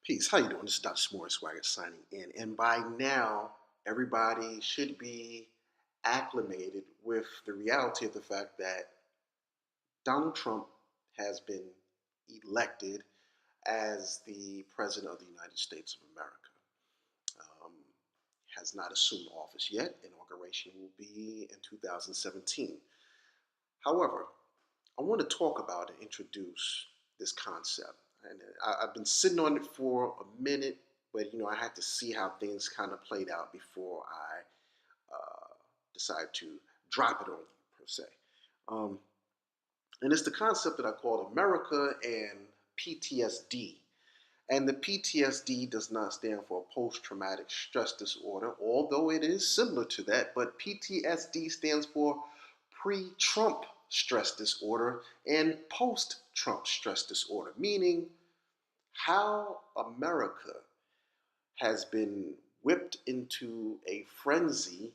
Peace. How you doing? This is Dr. Samori Swygert signing in. And by now, everybody should be acclimated with the reality of the fact that Donald Trump has been elected as the President of the United States of America. Um, has not assumed office yet. Inauguration will be in 2017. However, I want to talk about and introduce this concept. And I've been sitting on it for a minute, but I had to see how things kind of played out before I decided to drop it on you, per se. Um, and it's the concept that I call America and PTSD. And the PTSD does not stand for Post-Traumatic Stress Disorder, although it is similar to that. But PTSD stands for Pre.Trump Stress Disorder and Post-Trump Stress Disorder, meaning how America has been whipped into a frenzy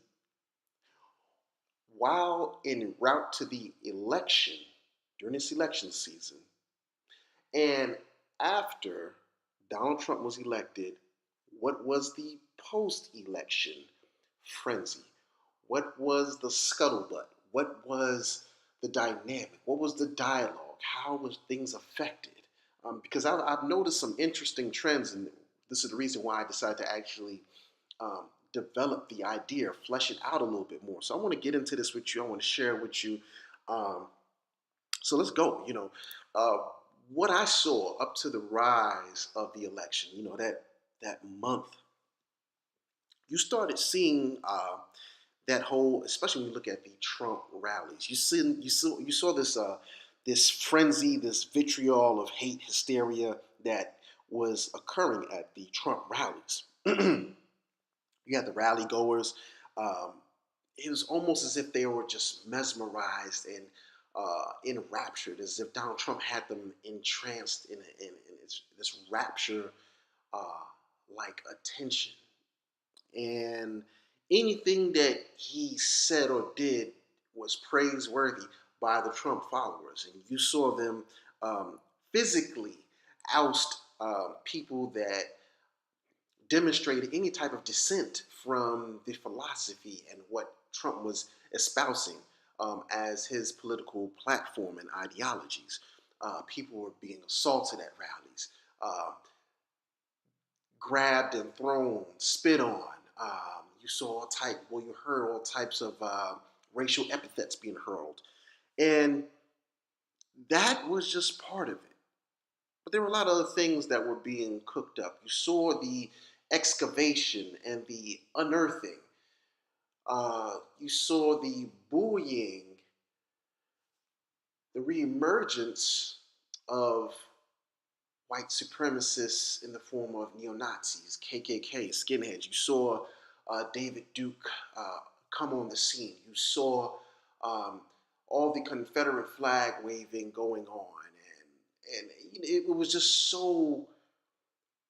while en route to the election during this election season. And after Donald Trump was elected, what was the post election frenzy? What was the scuttlebutt? What was the dynamic? What was the dialogue? How was things affected? Because I've noticed some interesting trends, and this is the reason why I decided to actually develop the idea, flesh it out a little bit more. So I want to get into this with you. I want to share with you. Um, so let's go. Uh, what I saw up to the rise of the election, that month, you started seeing that whole, especially when you look at the Trump rallies, you saw this frenzy, this vitriol of hate, hysteria that was occurring at the Trump rallies. You had the rally goers. Um, it was almost as if they were just mesmerized and enraptured, as if Donald Trump had them entranced in this rapture uh, like attention. And anything that he said or did was praiseworthy by the Trump followers. And you saw them physically oust people that demonstrated any type of dissent from the philosophy and what Trump was espousing as his political platform and ideologies. People were being assaulted at rallies, grabbed and thrown, spit on. You heard all types of racial epithets being hurled, and that was just part of it. But there were a lot of other things that were being cooked up. You saw the excavation and the unearthing. You saw the bullying, the reemergence of white supremacists in the form of neo-Nazis, KKK, skinheads. You saw David Duke come on the scene. You saw um, all the Confederate flag waving going on, and it was just so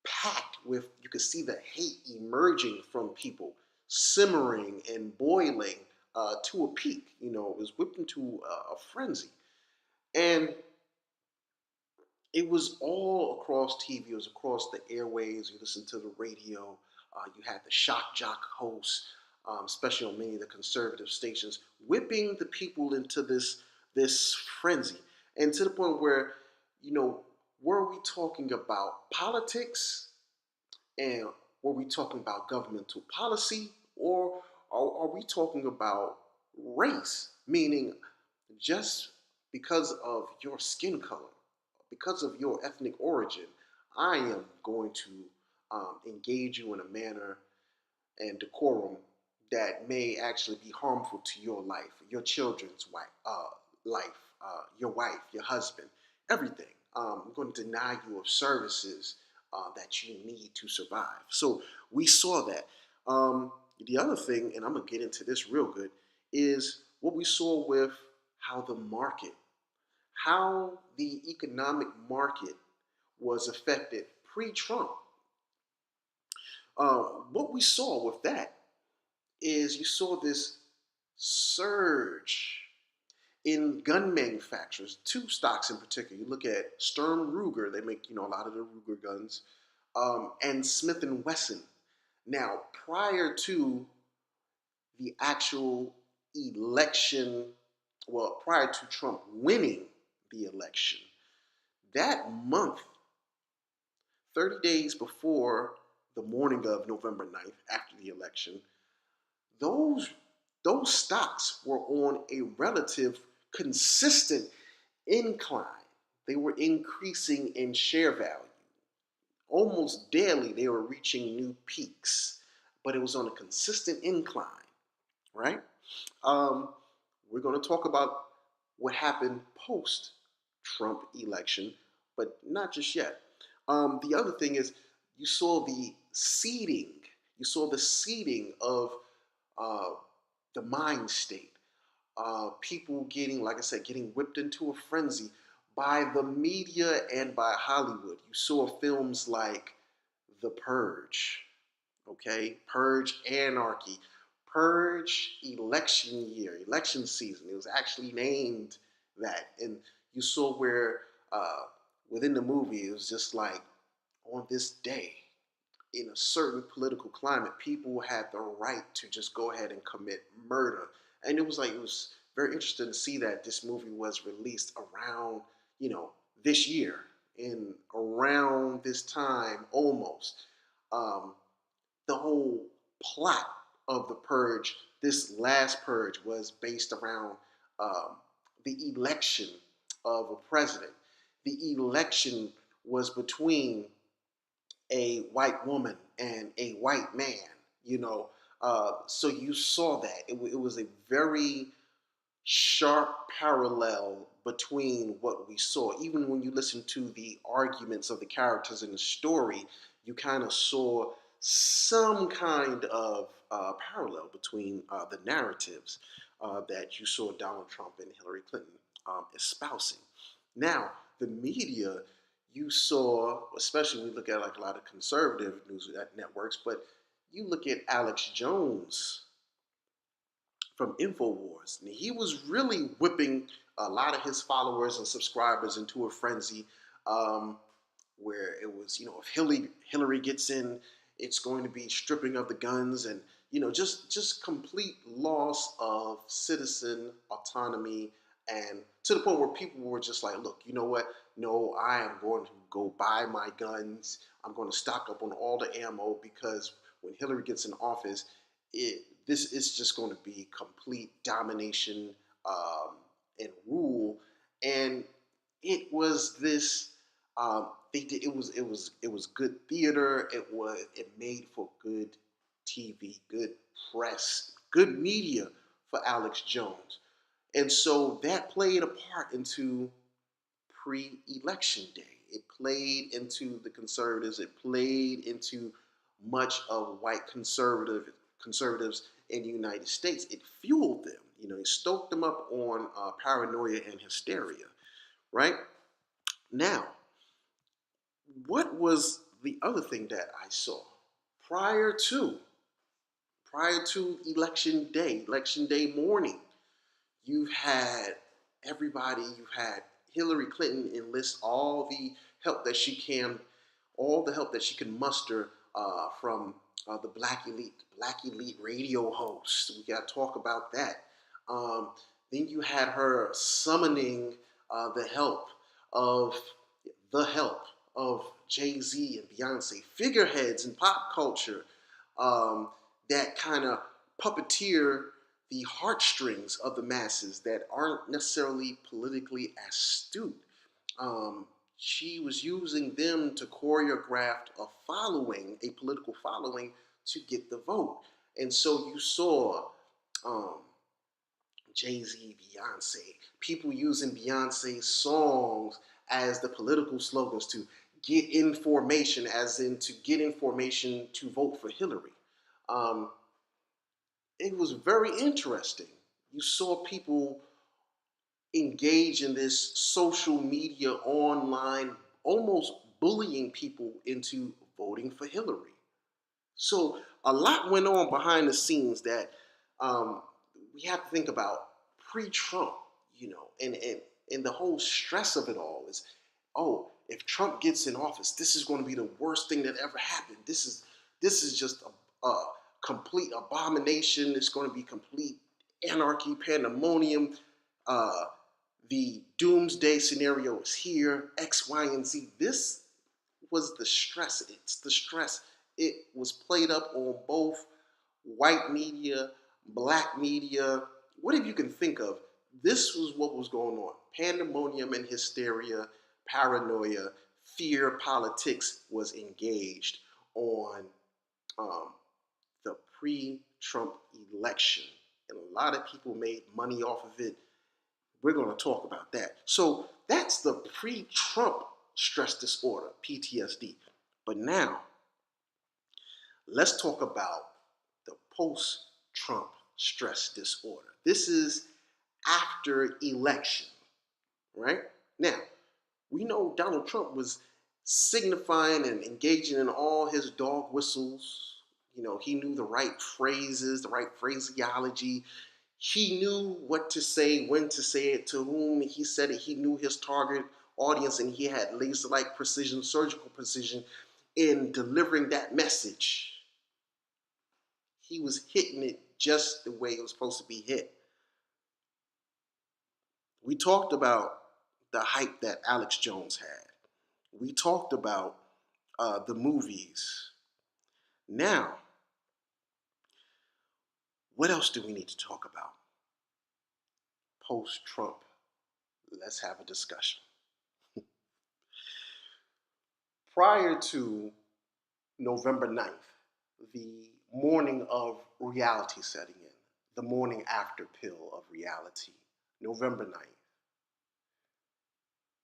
packed with. You could see the hate emerging from people, simmering and boiling to a peak. It was whipped into a frenzy, and it was all across TV. It was across the airwaves. You listened to the radio. You had the shock jock hosts, especially on many of the conservative stations, whipping the people into this frenzy, and to the point where, you know, were we talking about politics, and were we talking about governmental policy, or are we talking about race? Meaning, just because of your skin color, because of your ethnic origin, I am going to engage you in a manner and decorum that may actually be harmful to your life, your children's life, your wife, your husband, everything. I'm going to deny you of services that you need to survive. So we saw that. The other thing, and I'm going to get into this real good, is what we saw with how how the economic market was affected pre-Trump. What we saw with that is you saw this surge in gun manufacturers, two stocks in particular. You look at Sturm Ruger; they make a lot of the Ruger guns. and Smith and Wesson. Now, prior to the actual election, well, prior to Trump winning the election, that month, 30 days before the morning of November 9th, after the election, those those stocks were on a relative consistent incline. They were increasing in share value. Almost daily, they were reaching new peaks, but it was on a consistent incline, right? Um, we're going to talk about what happened post Trump election, but not just yet. The other thing is you saw the seeding. You saw the seeding of uh, the mind state. People getting, like I said, getting whipped into a frenzy by the media and by Hollywood. You saw films like The Purge, okay? Purge Anarchy, Purge election year, election season. It was actually named that. And you saw where within the movie, it was just like on this day, in a certain political climate, people had the right to just go ahead and commit murder. And it was very interesting to see that this movie was released around, this year, in around this time almost. Um, the whole plot of the purge, this last purge, was based around um, the election of a president. The election was between a white woman and a white man, you know. So you saw that. It was a very sharp parallel between what we saw. Even when you listen to the arguments of the characters in the story, you kind of saw some kind of parallel between the narratives that you saw Donald Trump and Hillary Clinton espousing. Now, the media, you saw, especially when we look at like a lot of conservative news networks, but you look at Alex Jones from InfoWars. And he was really whipping a lot of his followers and subscribers into a frenzy, um, where it was, if Hillary gets in, it's going to be stripping of the guns and just complete loss of citizen autonomy, and to the point where people were just like, look, you know what? No, I am going to go buy my guns. I'm going to stock up on all the ammo because when Hillary gets in office, this is just going to be complete domination and rule. And it was this. They did. It was good theater. It made for good TV, good press, good media for Alex Jones, and so that played a part into pre-election day. It played into the conservatives. It played into much of white conservatives in the United States. It fueled them. It stoked them up on paranoia and hysteria. Right now, what was the other thing that I saw prior to election day morning? You've had everybody, you've had Hillary Clinton enlist all the help that she can muster from the black elite radio host. We got to talk about that. Um, then you had her summoning the help of the help of Jay-Z and Beyonce, figureheads in pop culture um, that kind of puppeteer the heartstrings of the masses that aren't necessarily politically astute. Um, she was using them to choreograph a political following to get the vote. And so you saw um, Jay-Z, Beyonce, people using Beyonce songs as the political slogans to get information, as in to get information to vote for Hillary. Um, it was very interesting. You saw people engage in this social media online, almost bullying people into voting for Hillary. So a lot went on behind the scenes that we have to think about pre-Trump, and the whole stress of it all is, oh, if Trump gets in office, this is going to be the worst thing that ever happened. This is just a complete abomination. It's going to be complete anarchy, pandemonium. Uh, the doomsday scenario is here. X, Y, and Z. This was the stress. It's the stress. It was played up on both white media, black media, whatever you can think of. This was what was going on. Pandemonium and hysteria, paranoia, fear, politics was engaged on the pre-Trump election. And a lot of people made money off of it. We're going to talk about that. So that's the pre-Trump stress disorder, PTSD. But now, let's talk about the post-Trump stress disorder. This is after election, right? Now, we know Donald Trump was signifying and engaging in all his dog whistles. You know, he knew the right phrases, the right phraseology. He knew what to say, when to say it, to whom he said it. He knew his target audience, and he had laser-like precision, surgical precision in delivering that message. He was hitting it just the way it was supposed to be hit. We talked about the hype that Alex Jones had. We talked about the movies. Now, what else do we need to talk about? Post-Trump. Let's have a discussion. Prior to November 9th, the morning of reality setting in, the morning after pill of reality, November 9th,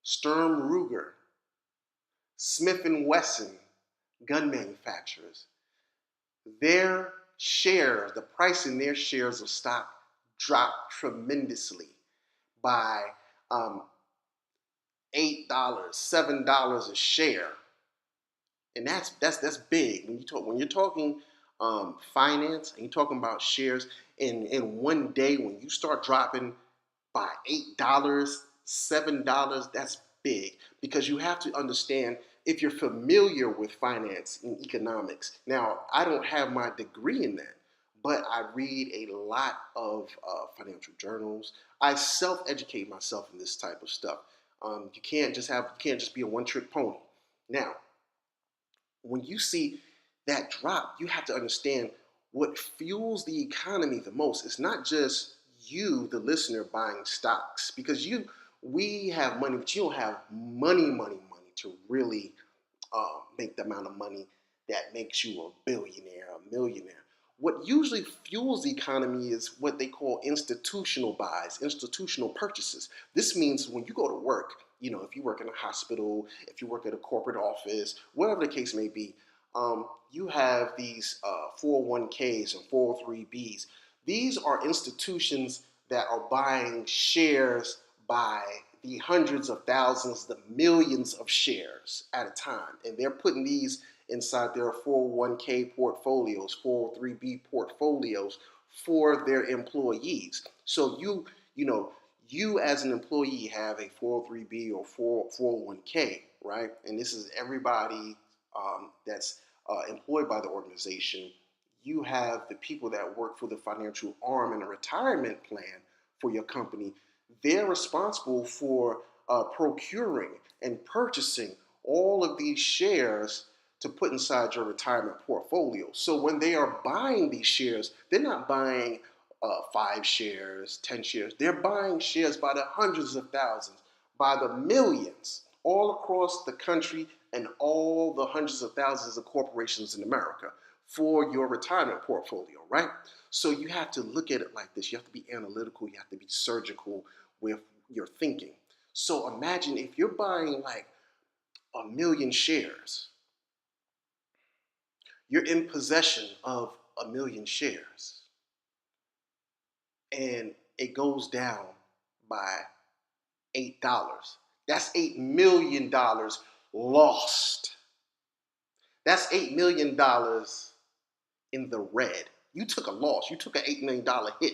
Sturm Ruger, Smith & Wesson gun manufacturers, their shares, the price in their shares of stock dropped tremendously by $8, $7 a share, and that's big. When you're talking finance and you're talking about shares in one day, when you start dropping by $8, $7, that's big, because you have to understand, if you're familiar with finance and economics. Now, I don't have my degree in that, but I read a lot of financial journals. I self-educate myself in this type of stuff. You can't just be a one-trick pony. Now, when you see that drop, you have to understand what fuels the economy the most. It's not just you, the listener, buying stocks, because we have money, but you don't have money to really make the amount of money that makes you a billionaire, a millionaire. What usually fuels the economy is what they call institutional buys, institutional purchases. This means when you go to work, if you work in a hospital, if you work at a corporate office, whatever the case may be, you have these 401ks and 403bs. These are institutions that are buying shares by the hundreds of thousands, the millions of shares at a time. And they're putting these inside their 401k portfolios, 403b portfolios for their employees. So you as an employee have a 403b or 401k, right? And this is everybody that's employed by the organization. You have the people that work for the financial arm and a retirement plan for your company. They're responsible for procuring and purchasing all of these shares to put inside your retirement portfolio. So when they are buying these shares, they're not buying 5 shares, 10 shares. They're buying shares by the hundreds of thousands, by the millions, all across the country and all the hundreds of thousands of corporations in America for your retirement portfolio, right? So you have to look at it like this. You have to be analytical. You have to be surgical with your thinking. So imagine if you're buying like 1,000,000 shares, you're in possession of 1,000,000 shares, and it goes down by $8. That's $8 million lost. That's $8 million in the red. You took a loss. You took an $8 million hit.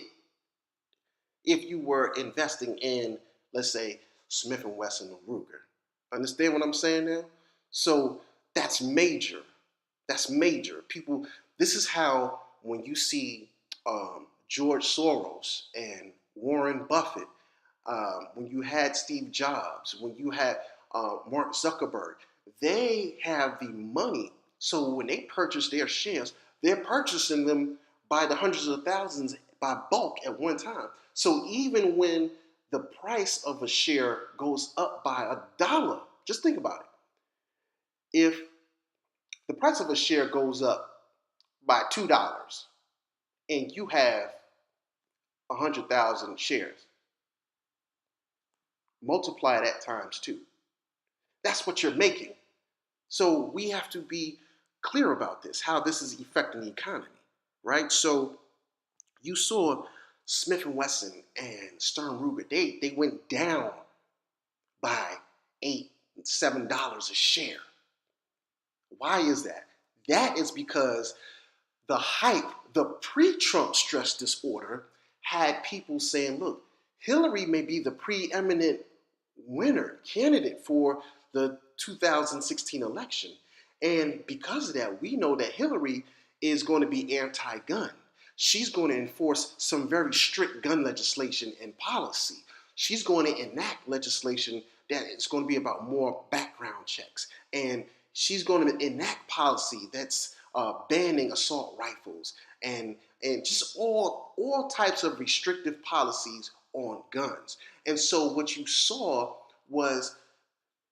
If you were investing in, let's say, Smith & Wesson or Ruger, Understand what I'm saying now? So that's major. That's major. People, this is how when you see George Soros and Warren Buffett, when you had Steve Jobs, when you had Mark Zuckerberg, they have the money. So when they purchase their shares, they're purchasing them by the hundreds of thousands by bulk at one time. So even when the price of a share goes up by $1, just think about it. If the price of a share goes up by $2 and you have 100,000 shares, multiply that times two. That's what you're making. So we have to be clear about this, how this is affecting the economy, right? So you saw Smith and Wesson and Stern Ruger, they went down by $8, $7 a share. Why is that? That is because the hype, the pre-Trump stress disorder, had people saying, look, Hillary may be the preeminent winner, candidate for the 2016 election. And because of that, we know that Hillary is going to be anti-gun. She's going to enforce some very strict gun legislation and policy. She's going to enact legislation that is going to be about more background checks. And she's going to enact policy that's banning assault rifles and just all types of restrictive policies on guns. And so what you saw was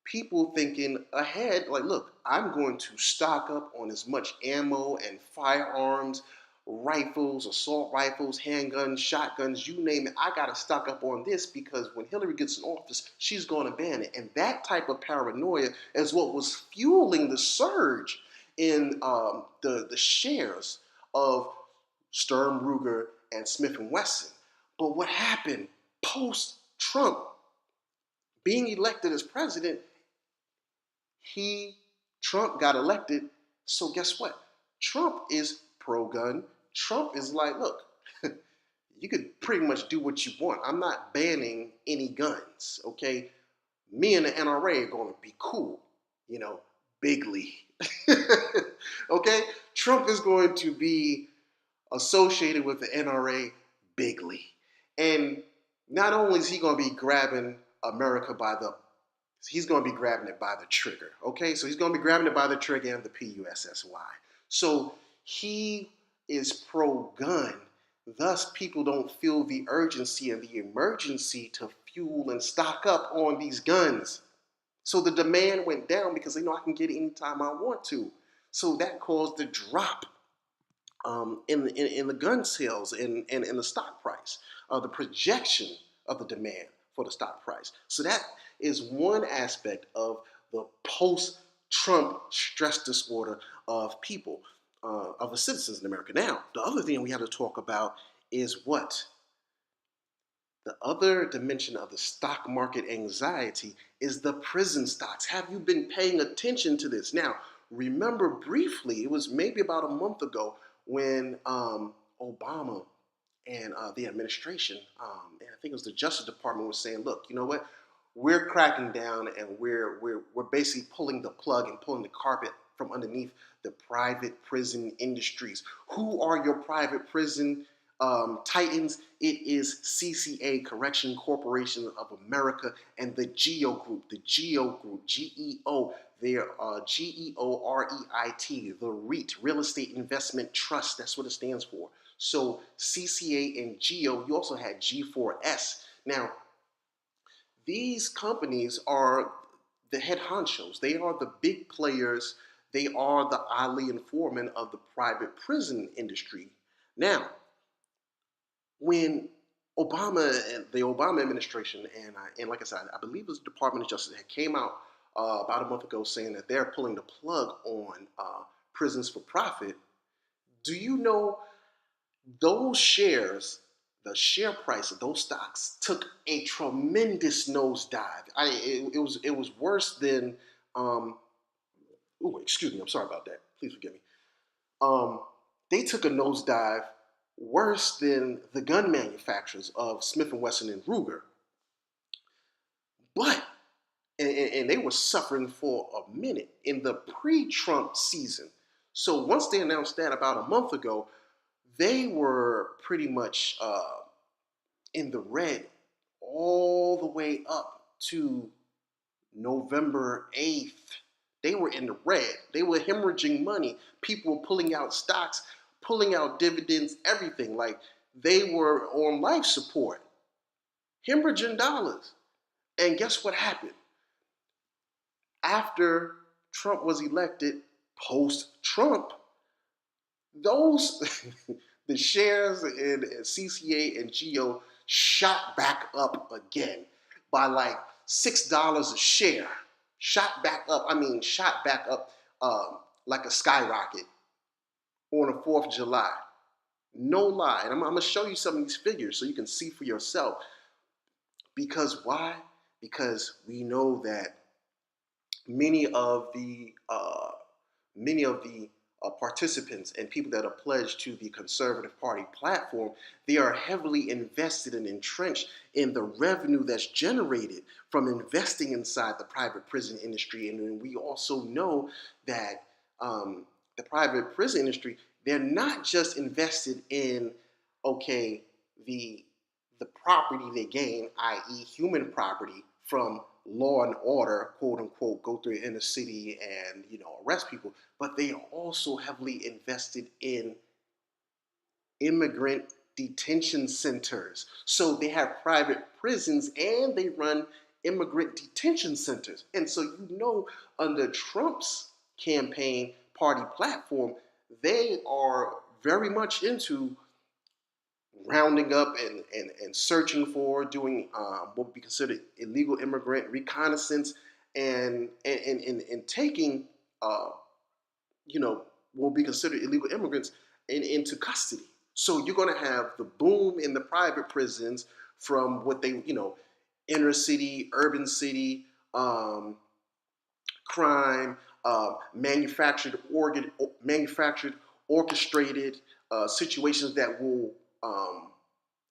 people thinking ahead, like, look, I'm going to stock up on as much ammo and firearms, rifles, assault rifles, handguns, shotguns, you name it. I got to stock up on this because when Hillary gets in office, she's going to ban it. And that type of paranoia is what was fueling the surge in the shares of Sturm Ruger and Smith and Wesson. But what happened post-Trump being elected as president, Trump got elected. So guess what? Trump is pro-gun. Trump is like, look, you could pretty much do what you want. I'm not banning any guns, okay? Me and the NRA are going to be cool, bigly. Okay? Trump is going to be associated with the NRA bigly. And not only is he going to be grabbing America he's going to be grabbing it by the trigger. Okay, so he's going to be grabbing it by the trigger and the PUSSY. So he is pro-gun. Thus, people don't feel the urgency and the emergency to fuel and stock up on these guns. So the demand went down because they know I can get it anytime I want to. So that caused the drop in the gun sales and in the stock price, the projection of the demand for the stock price. So that is one aspect of the post-Trump stress disorder of people, of the citizens in America. Now, the other thing we have to talk about is what? The other dimension of the stock market anxiety is the prison stocks. Have you been paying attention to this? Now, remember briefly, it was maybe about a month ago when Obama and the administration, and I think it was the Justice Department, was saying, look, you know what? We're cracking down and we're basically pulling the plug and pulling the carpet from underneath the private prison industries. Who are your private prison titans? It is CCA, Correction Corporation of America, and the GEO Group, GEO. They're GEOREIT, the REIT, Real Estate Investment Trust. That's what it stands for. So CCA and GEO. You also had G4S. Now, these companies are the head honchos. They are the big players. They are the Ali and Foreman of the private prison industry. Now, when the Obama administration, and like I said, I believe it was the Department of Justice that came out about a month ago saying that they're pulling the plug on prisons for profit. Do you know those shares, the share price of those stocks took a tremendous nosedive? It was worse than. Excuse me. I'm sorry about that. Please forgive me. They took a nosedive worse than the gun manufacturers of Smith and Wesson and Ruger. But and they were suffering for a minute in the pre-Trump season. So once they announced that about a month ago, they were pretty much in the red all the way up to November 8th. They were in the red. They were hemorrhaging money. People were pulling out stocks, pulling out dividends, everything. Like they were on life support, hemorrhaging dollars. And guess what happened? After Trump was elected, post-Trump, those the shares in CCA and GEO shot back up again by like $6 a share. Shot back up. I mean, shot back up like a skyrocket on the 4th of July. No lie. And I'm going to show you some of these figures so you can see for yourself. Because why? Because we know that many of the participants and people that are pledged to the Conservative Party platform, they are heavily invested and entrenched in the revenue that's generated from investing inside the private prison industry. And we also know that the private prison industry, they're not just invested in, okay, the property they gain, i.e. human property, from law and order, quote unquote, go through the inner city and, arrest people, but they are also heavily invested in immigrant detention centers. So they have private prisons and they run immigrant detention centers. And so, under Trump's campaign party platform, they are very much into rounding up and searching for, doing what would be considered illegal immigrant reconnaissance, and taking what will be considered illegal immigrants into custody. So you're going to have the boom in the private prisons from what they, inner city, urban city, crime, manufactured, orchestrated situations that will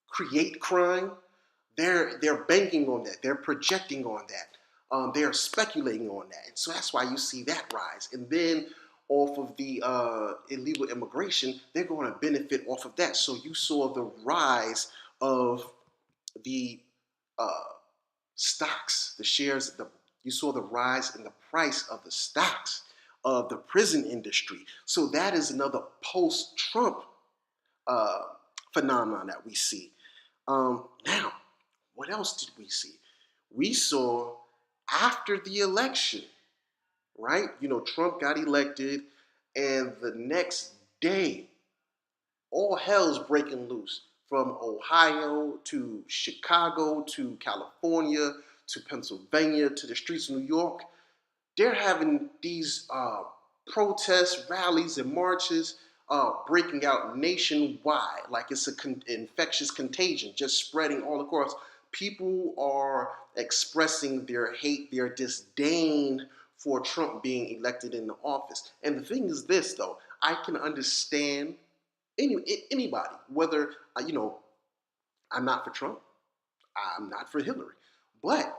create crime. They're banking on that. They're projecting on that. They're speculating on that. And so that's why you see that rise. And then off of the illegal immigration, they're going to benefit off of that. So you saw the rise of the stocks, the shares, you saw the rise in the price of the stocks of the prison industry. So that is another post-Trump phenomenon that we see. Now, what else did we see? We saw after the election, right? Trump got elected, and the next day, all hell's breaking loose from Ohio to Chicago to California to Pennsylvania to the streets of New York. They're having these protests, rallies, and marches breaking out nationwide like it's an infectious contagion, just spreading all across. People are expressing their hate, their disdain for Trump being elected in the office. And the thing is this, though, I can understand anybody, whether, I'm not for Trump, I'm not for Hillary, but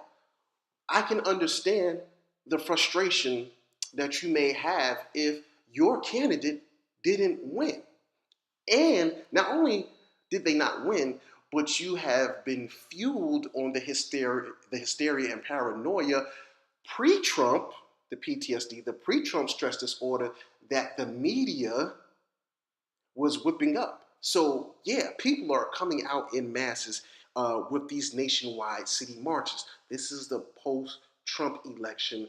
I can understand the frustration that you may have if your candidate didn't win. And not only did they not win, but you have been fueled on the hysteria and paranoia pre-Trump, the PTSD, the pre-Trump stress disorder that the media was whipping up. So yeah, people are coming out in masses with these nationwide city marches. This is the post-Trump election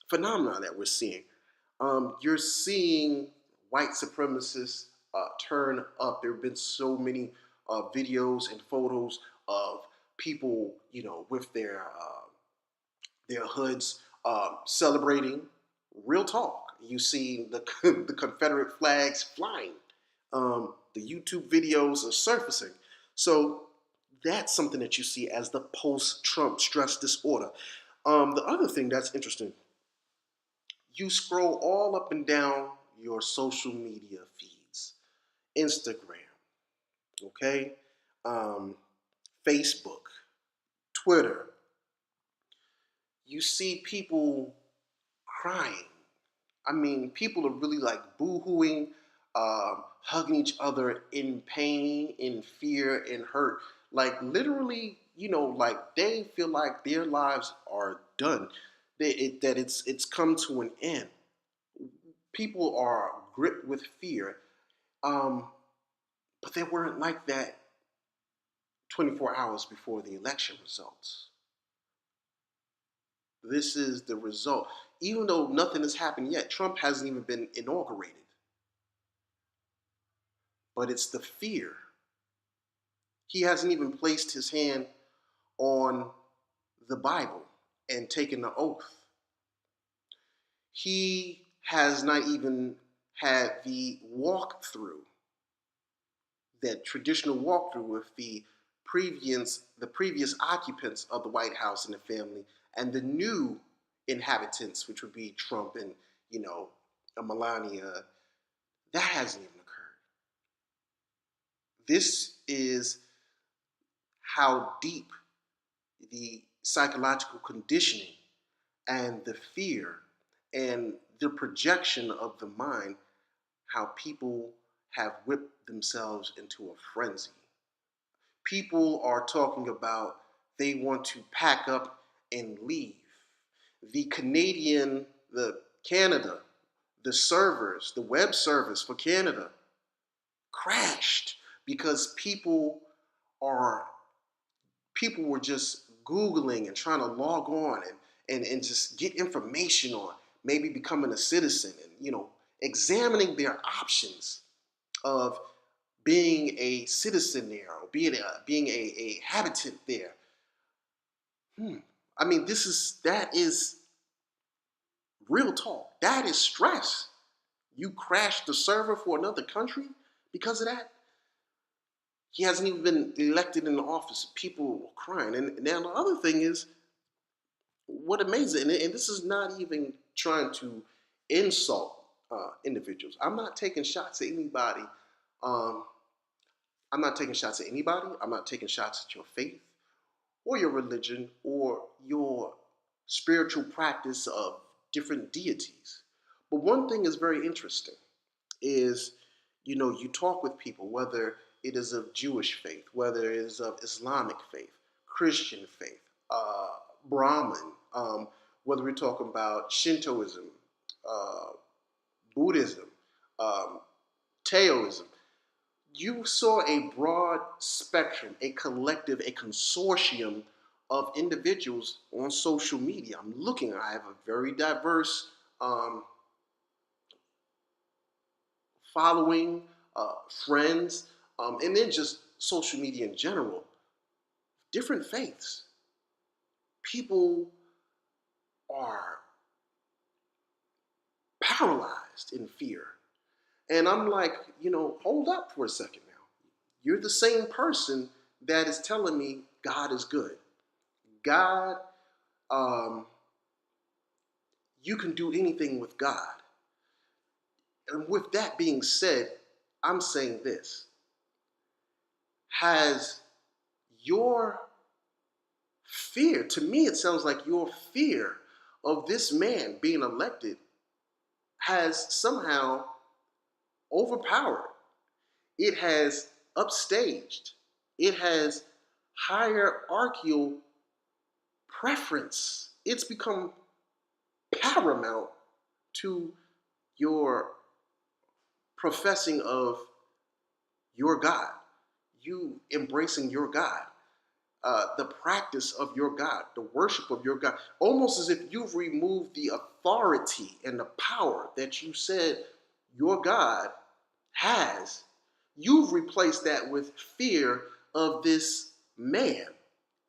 phenomenon that we're seeing. You're seeing white supremacists turn up. There have been so many videos and photos of people, with their hoods celebrating. Real talk. You see the the Confederate flags flying. The YouTube videos are surfacing. So that's something that you see as the post-Trump stress disorder. The other thing that's interesting, you scroll all up and down your social media feeds, Instagram, okay, Facebook, Twitter. you see people crying. I mean, people are really like boo-hooing, hugging each other in pain, in fear, in hurt. Like literally, like they feel like their lives are done. That it's come to an end. People are gripped with fear, um, but they weren't like that 24 hours before the election results. This is the result. Even though nothing has happened yet, Trump hasn't even been inaugurated. But it's the fear. He hasn't even placed his hand on the Bible and taken the oath. He has not even had the walkthrough, that traditional walkthrough with the previous occupants of the White House and the family, and the new inhabitants, which would be Trump and Melania. That hasn't even occurred. This is how deep the psychological conditioning and the fear and the projection of the mind, how people have whipped themselves into a frenzy. People are talking about they want to pack up and leave. The servers, the web service for Canada crashed because are people were just Googling and trying to log on and just get information on maybe becoming a citizen and, examining their options of being a citizen there or being a habitant there. I mean, that is real talk. That is stress. You crashed the server for another country because of that. He hasn't even been elected in the office. People are crying. And now the other thing is, what amazing, and this is not even trying to insult individuals. I'm not taking shots at anybody. Um, I'm not taking shots at anybody. I'm not taking shots at your faith or your religion or your spiritual practice of different deities. But one thing is very interesting is, you talk with people, whether it is of Jewish faith, whether it is of Islamic faith, Christian faith, Brahmin, whether we're talking about Shintoism, uh, Buddhism, um, Taoism. You saw a broad spectrum, a collective, a consortium of individuals on social media. I have a very diverse um, following, friends, and then just social media in general. Different faiths. People are paralyzed in fear. And I'm like, hold up for a second now. You're the same person that is telling me God is good. God, um, you can do anything with God. And with that being said, I'm saying this. Has your fear, to me, it sounds like your fear of this man being elected has somehow overpowered. It has upstaged. It has hierarchical preference. It's become paramount to your professing of your God, you embracing your God, the practice of your God, the worship of your God, almost as if you've removed the authority and the power that you said your God has. You've replaced that with fear of this man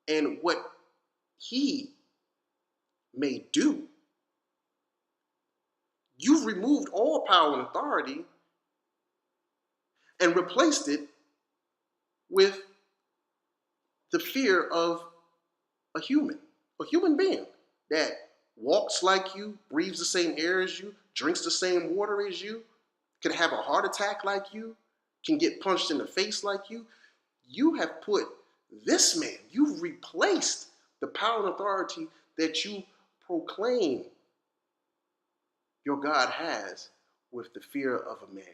and what he may do. You've removed all power and authority and replaced it with the fear of a human being that walks like you, breathes the same air as you, drinks the same water as you, can have a heart attack like you, can get punched in the face like you. You have put this man, you've replaced the power and authority that you proclaim your God has with the fear of a man.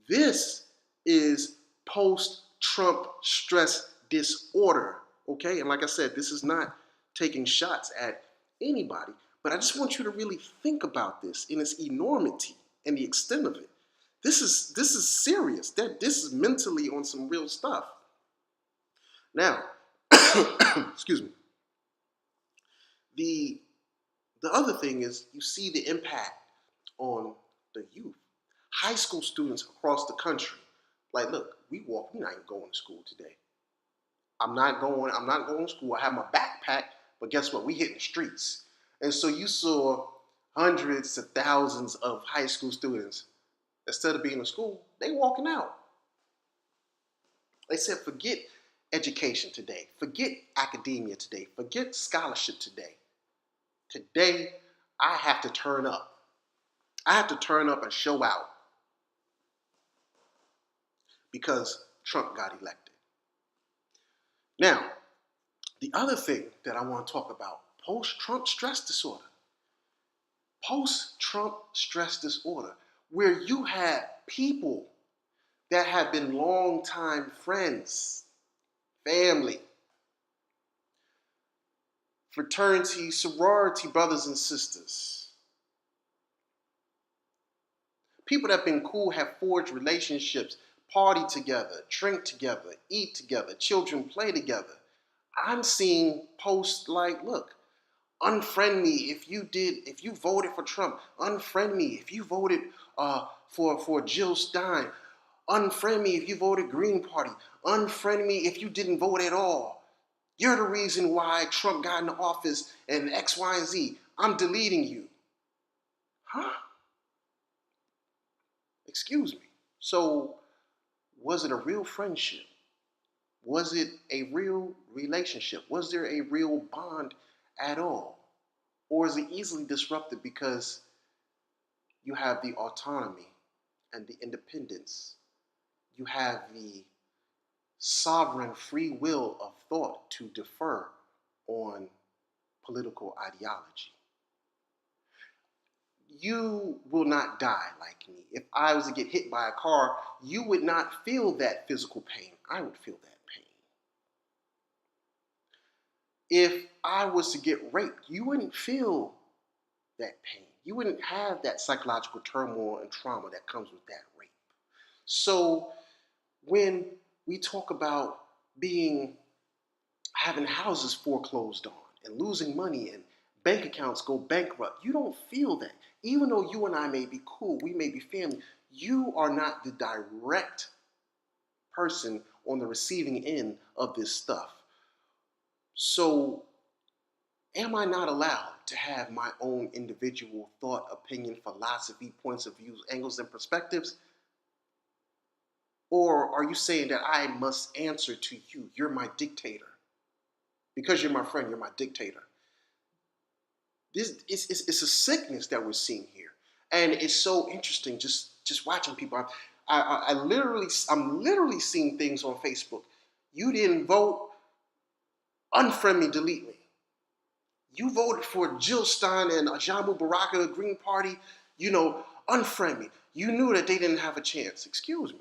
This is post-Trump stress disorder, okay? And like I said, this is not taking shots at anybody, but I just want you to really think about this in its enormity and the extent of it. This is serious. This is mentally on some real stuff. Now, excuse me. The other thing is you see the impact on the youth. High school students across the country. Like, look, we're not even going to school today. I'm not going to school. I have my backpack, but guess what? We hitting the streets. And so you saw hundreds of thousands of high school students, instead of being in school, they walking out. They said, forget education today. Forget academia today. Forget scholarship today. Today, I have to turn up. I have to turn up and show out because Trump got elected. Now, the other thing that I want to talk about, post-Trump stress disorder. Post-Trump stress disorder, where you have people that have been longtime friends, family, fraternity, sorority brothers and sisters. People that have been cool, have forged relationships, party together, drink together, eat together, children play together. I'm seeing posts like, look, unfriend me if you voted for Trump. Unfriend me if you voted for Jill Stein. Unfriend me if you voted Green Party. Unfriend me if you didn't vote at all. You're the reason why Trump got into office and X, Y, and Z. I'm deleting you. Huh? Excuse me. So, was it a real friendship? Was it a real relationship? Was there a real bond at all? Or is it easily disrupted because you have the autonomy and the independence? You have the sovereign free will of thought to defer on political ideology. You will not die like me. If I was to get hit by a car, you would not feel that physical pain. I would feel that pain. If I was to get raped, you wouldn't feel that pain. You wouldn't have that psychological turmoil and trauma that comes with that rape. So when we talk about having houses foreclosed on and losing money and bank accounts go bankrupt, you don't feel that. Even though you and I may be cool, we may be family, you are not the direct person on the receiving end of this stuff. So am I not allowed to have my own individual thought, opinion, philosophy, points of views, angles, and perspectives? Or are you saying that I must answer to you? You're my dictator. Because you're my friend, you're my dictator. It's a sickness that we're seeing here. And it's so interesting just watching people. I'm literally seeing things on Facebook. You didn't vote, unfriend me, delete me. You voted for Jill Stein and Ajamu Baraka, Green Party, unfriend me. You knew that they didn't have a chance. Excuse me.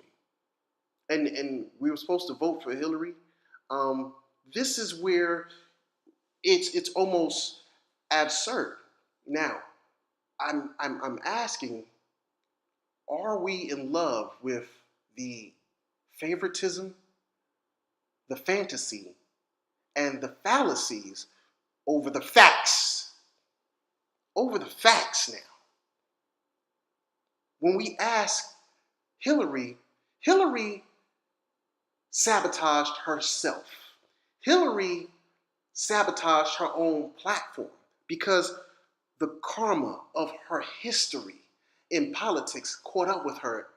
And we were supposed to vote for Hillary. This is where it's almost absurd. Now, I'm asking, are we in love with the favoritism, the fantasy, and the fallacies over the facts? Over the facts now. When we ask Hillary sabotaged herself. Hillary sabotaged her own platform because the karma of her history in politics caught up with her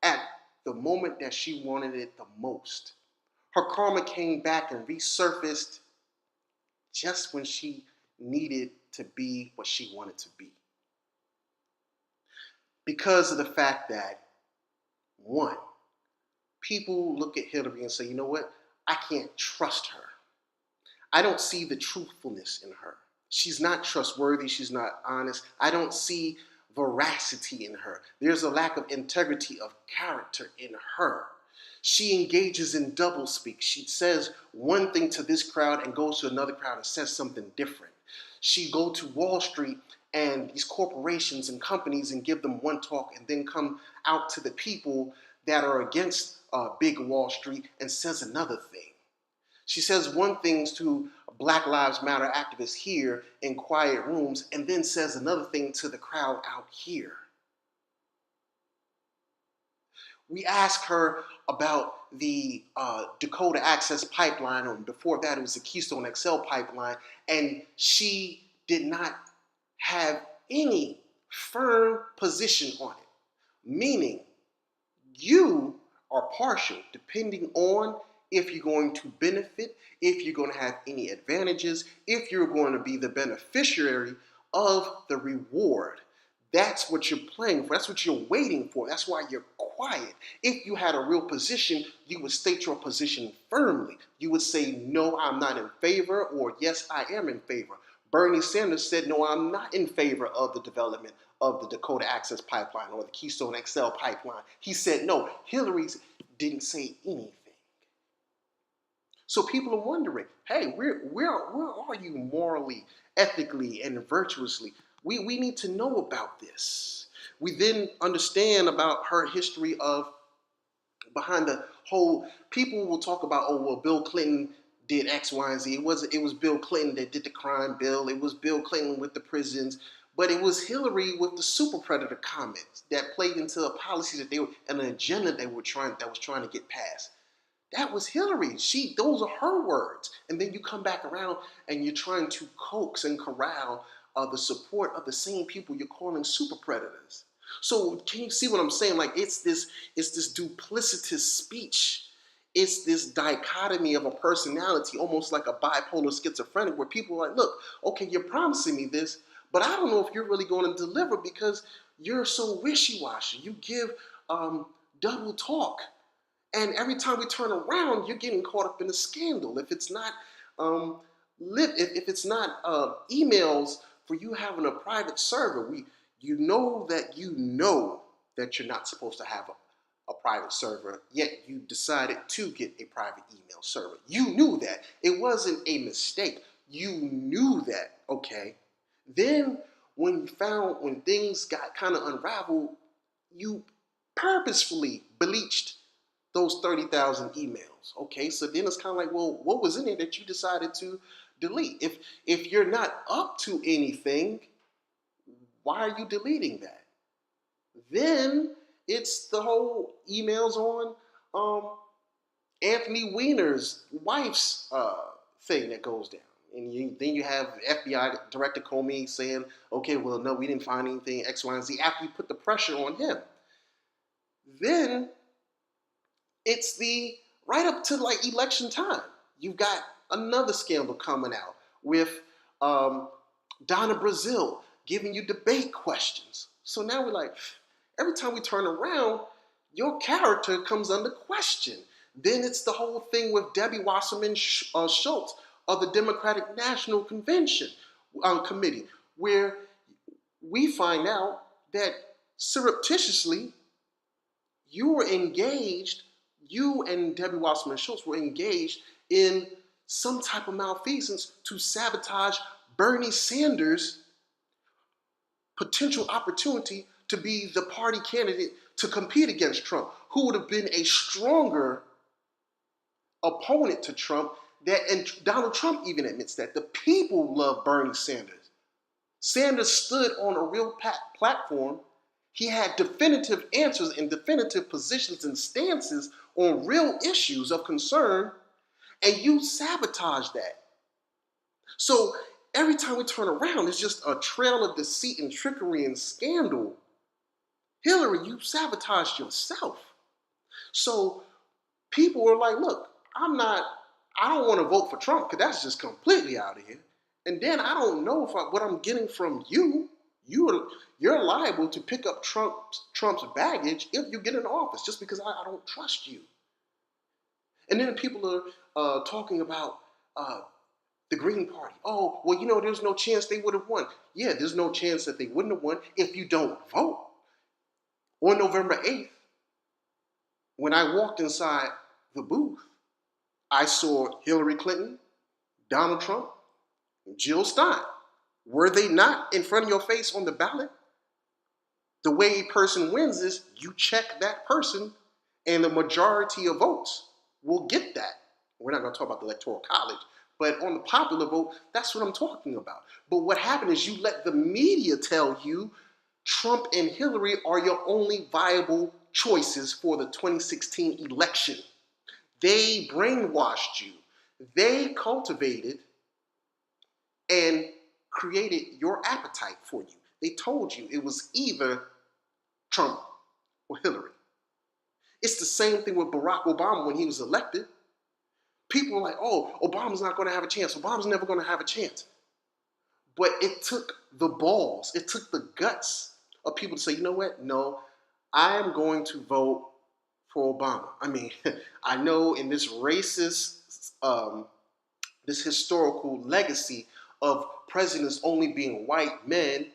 at the moment that she wanted it the most. Her karma came back and resurfaced just when she needed to be what she wanted to be. Because of the fact that, one, people look at Hillary and say, you know what? I can't trust her. I don't see the truthfulness in her. She's not trustworthy. She's not honest. I don't see veracity in her. There's a lack of integrity of character in her. She engages in doublespeak. She says one thing to this crowd and goes to another crowd and says something different. She go to Wall Street and these corporations and companies and give them one talk and then come out to the people that are against big Wall Street and says another thing. She says one thing to Black Lives Matter activists here in quiet rooms and then says another thing to the crowd out here. We asked her about the Dakota Access Pipeline, or before that it was the Keystone XL pipeline, and she did not have any firm position on it. Meaning, you are partial depending on if you're going to benefit, if you're going to have any advantages, if you're going to be the beneficiary of the reward. That's what you're playing for. That's what you're waiting for. That's why you're quiet. If you had a real position, you would state your position firmly. You would say, no, I'm not in favor, or yes, I am in favor. Bernie Sanders said, no, I'm not in favor of the development of the Dakota Access Pipeline or the Keystone XL pipeline. He said, no. Hillary didn't say anything. So people are wondering, hey, where are you morally, ethically, and virtuously? We need to know about this. We then understand about her history of behind the whole, people will talk about, oh, well, Bill Clinton did X, Y, and Z. It was Bill Clinton that did the crime bill. It was Bill Clinton with the prisons. But it was Hillary with the super predator comments that played into a policy that an agenda that was trying to get passed. That was Hillary. Those are her words. And then you come back around and you're trying to coax and corral the support of the same people you're calling super predators. So can you see what I'm saying? Like it's this duplicitous speech. It's this dichotomy of a personality, almost like a bipolar schizophrenic, where people are like, look, okay, you're promising me this, but I don't know if you're really going to deliver because you're so wishy-washy. You give double talk. And every time we turn around, you're getting caught up in a scandal. If it's not if it's not emails for you having a private server, you know that you're not supposed to have a private server, yet you decided to get a private email server. You knew that. It wasn't a mistake. You knew that, okay? Then when things got kind of unraveled, you purposefully bleached those 30,000 emails. Okay, so then it's kind of like, well, what was in it that you decided to delete? If you're not up to anything, why are you deleting that? Then it's the whole emails on Anthony Weiner's wife's thing that goes down. And then you have FBI Director Comey saying, okay, well, no, we didn't find anything, X, Y, and Z, after you put the pressure on him. Then it's right up to like election time. You've got another scandal coming out with Donna Brazile giving you debate questions. So now we're like, every time we turn around, your character comes under question. Then it's the whole thing with Debbie Wasserman Schultz of the Democratic National Convention Committee, where we find out that surreptitiously you and Debbie Wasserman Schultz were engaged in some type of malfeasance to sabotage Bernie Sanders' potential opportunity to be the party candidate to compete against Trump, who would have been a stronger opponent to Trump. And Donald Trump even admits that. The people love Bernie Sanders. Sanders stood on a real platform. He had definitive answers and definitive positions and stances on real issues of concern, and you sabotage that. So every time we turn around, it's just a trail of deceit and trickery and scandal. Hillary, you sabotaged yourself. So people are like, look, I don't want to vote for Trump because that's just completely out of here. And then I don't know what I'm getting from you. You're liable to pick up Trump's baggage if you get in office just because I don't trust you. And then people are talking about The Green Party. Oh, well, there's no chance they would have won. Yeah, there's no chance that they wouldn't have won if you don't vote. On November 8th, when I walked inside the booth, I saw Hillary Clinton, Donald Trump, Jill Stein. Were they not in front of your face on the ballot? The way a person wins is you check that person, and the majority of votes will get that. We're not going to talk about the Electoral College, but on the popular vote, that's what I'm talking about. But what happened is you let the media tell you Trump and Hillary are your only viable choices for the 2016 election. They brainwashed you. They cultivated and created your appetite for you. They told you it was either Trump or Hillary. It's the same thing with Barack Obama when he was elected. People were like, oh, Obama's not going to have a chance. Obama's never going to have a chance. But it took the balls, it took the guts of people to say, you know what? No, I am going to vote for Obama. I mean, I know in this racist, this historical legacy of presidents only being white men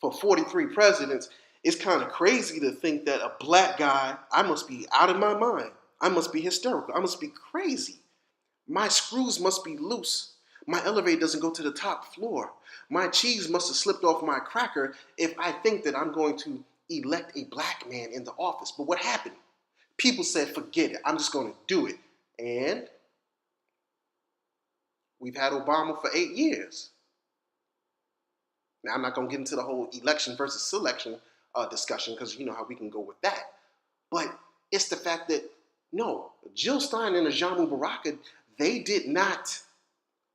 for 43 presidents, it's kind of crazy to think that a black guy, I must be out of my mind. I must be hysterical. I must be crazy. My screws must be loose. My elevator doesn't go to the top floor. My cheese must have slipped off my cracker if I think that I'm going to elect a black man in the office. But what happened? People said, forget it. I'm just going to do it. And we've had Obama for 8 years. Now, I'm not going to get into the whole election versus selection discussion because you know how we can go with that. But it's the fact that, no, Jill Stein and Ajamu Baraka, they did not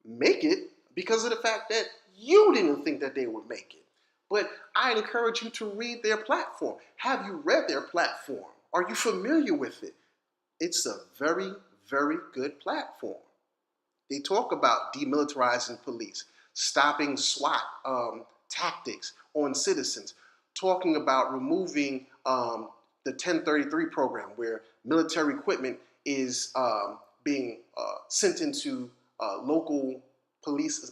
make it because of the fact that you didn't think that they would make it. But I encourage you to read their platform. Have you read their platform? Are you familiar with it? It's a very, very good platform. They talk about demilitarizing police, stopping SWAT tactics on citizens, talking about removing the 1033 program where military equipment is being sent into local police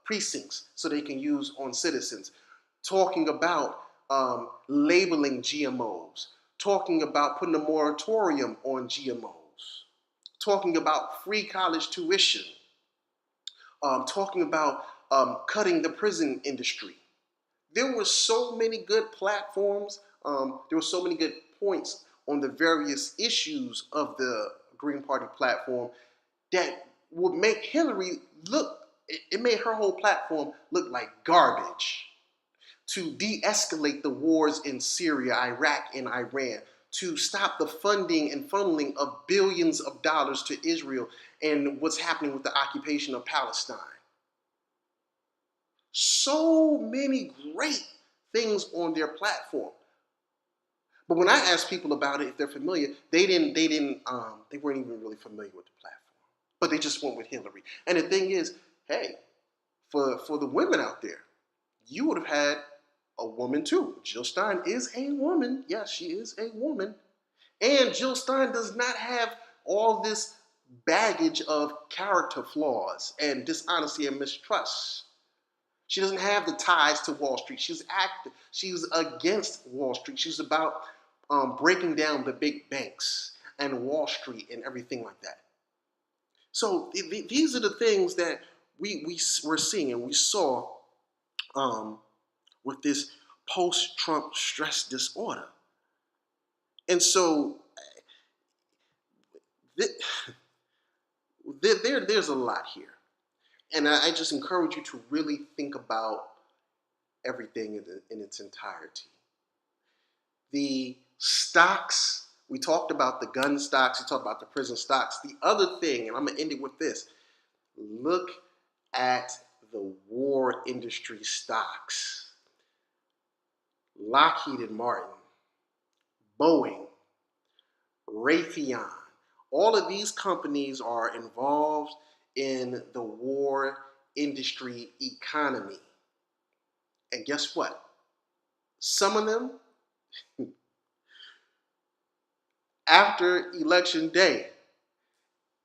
precincts so they can use on citizens, talking about labeling GMOs, talking about putting a moratorium on GMOs, talking about free college tuition, talking about cutting the prison industry. There were so many good platforms. There were so many good points on the various issues of the Green Party platform that would make Hillary look, it made her whole platform look like garbage. To de-escalate the wars in Syria, Iraq, and Iran, to stop the funding and funneling of billions of dollars to Israel and what's happening with the occupation of Palestine. So many great things on their platform. But when I asked people about it, if they're familiar, they weren't even really familiar with the platform. But they just went with Hillary. And the thing is, hey, for the women out there, you would have had a woman too. Jill Stein is a woman. Yes, she is a woman. And Jill Stein does not have all this baggage of character flaws and dishonesty and mistrust. She doesn't have the ties to Wall Street. She's against Wall Street. She's about breaking down the big banks and Wall Street and everything like that. So these are the things that we're seeing and we saw with this post-Trump stress disorder. And so there's a lot here. And I just encourage you to really think about everything in its entirety. The stocks, we talked about the gun stocks, we talked about the prison stocks. The other thing, and I'm going to end it with this, look at the war industry stocks. Lockheed and Martin, Boeing, Raytheon, all of these companies are involved in the war industry economy. And guess what? Some of them, after election day,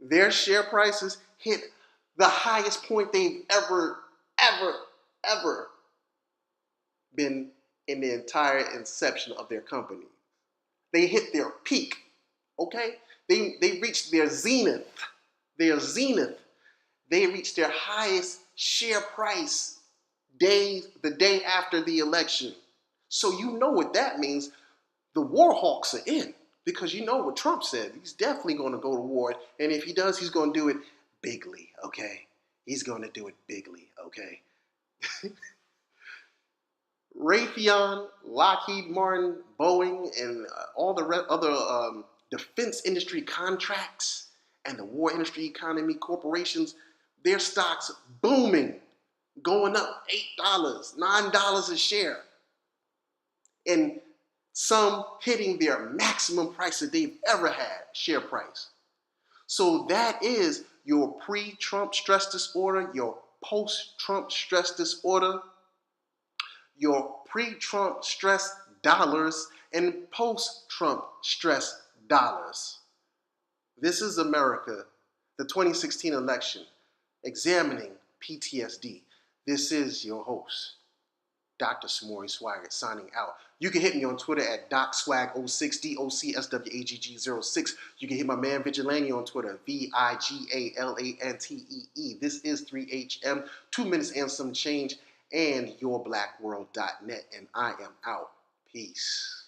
their share prices hit The highest point they've ever, ever been in the entire inception of their company. They hit their peak, okay? They reached their zenith. Their zenith. They reached their highest share price the day after the election. So you know what that means. The war hawks are in, because you know what Trump said. He's definitely going to go to war, and if he does, he's going to do it bigly, okay? He's going to do it bigly, okay? Raytheon, Lockheed Martin, Boeing, and all the other defense industry contracts and the war industry economy corporations, their stocks booming, going up $8, $9 a share, and some hitting their maximum price that they've ever had, share price. So that is your pre-Trump stress disorder, your post-Trump stress disorder, your pre-Trump stress dollars, and post-Trump stress dollars. This is America, the 2016 election, examining PTSD. This is your host, Dr. Samori Swygert, signing out. You can hit me on Twitter at DocSwag06, DOCSWAGG06. You can hit my man Vigilante on Twitter, VIGALANTEE. This is 3HM, 2 minutes and some change, and yourblackworld.net. And I am out. Peace.